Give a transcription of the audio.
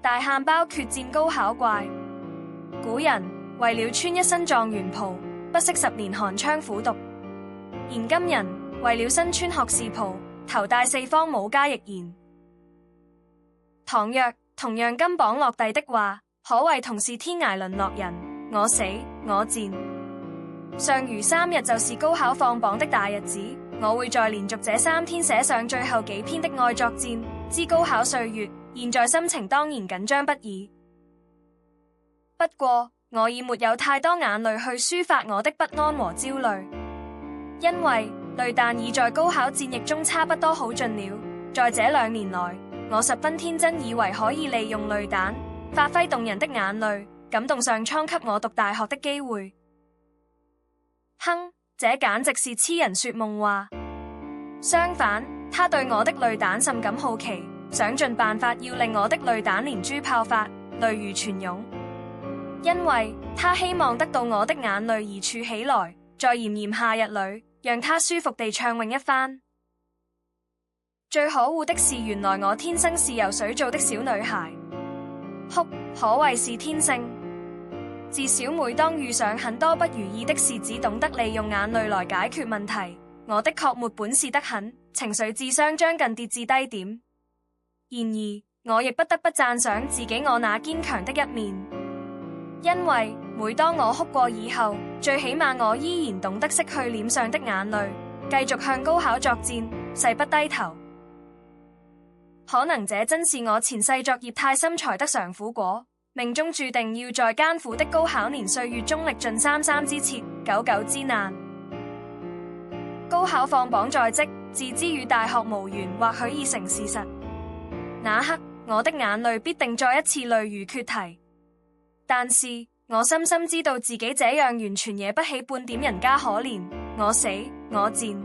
大漢包決戰高考怪。古人為了穿一身狀元袍，不惜10年寒窗苦讀。現今人為了身穿學士袍，頭戴四方帽加翼言。倘若同樣金榜落第的話，可謂同是天涯淪落人，我死我戰。尚餘3日就是高考放榜的大日子，我會在連續這3天寫上最後幾篇的愛作戰之高考歲月，現在心情當然緊張不已。不過我已沒有太多眼淚去抒發我的不安和焦慮，因為淚彈已在高考戰役中差不多耗盡了。在這2年來，我十分天真，以為可以利用淚彈發揮動人的眼淚，感動上蒼給我讀大學的機會。哼，這簡直是痴人說夢話。相反，他對我的淚彈甚感好奇，想盡辦法要令我的淚彈連珠炮發，淚如泉湧。因為他希望得到我的眼淚而儲起來，在炎炎夏日裏，讓他舒服地暢泳一番。最可惡的是，原來我天生是由水做的小女孩，哭可謂是天性。自小每當遇上很多不如意的事，只懂得利用眼淚來解決問題。我的確沒本事得很，情緒智商將近跌至低點。然而，我亦不得不讚賞自己我那堅強的一面，因為每當我哭過以後，最起碼我依然懂得拭去臉上的眼淚，繼續向高考作戰，誓不低頭。可能這真是我前世作業太深才得嘗苦果，命中注定要在艱苦的高考年歲月中歷盡三之切，九之難。高考放榜在即，自知與大學無緣，或許已成事實。那刻，我的眼淚必定再一次淚如決堤。但是我深深知道自己這樣完全惹不起半點人家可憐，我死我戰。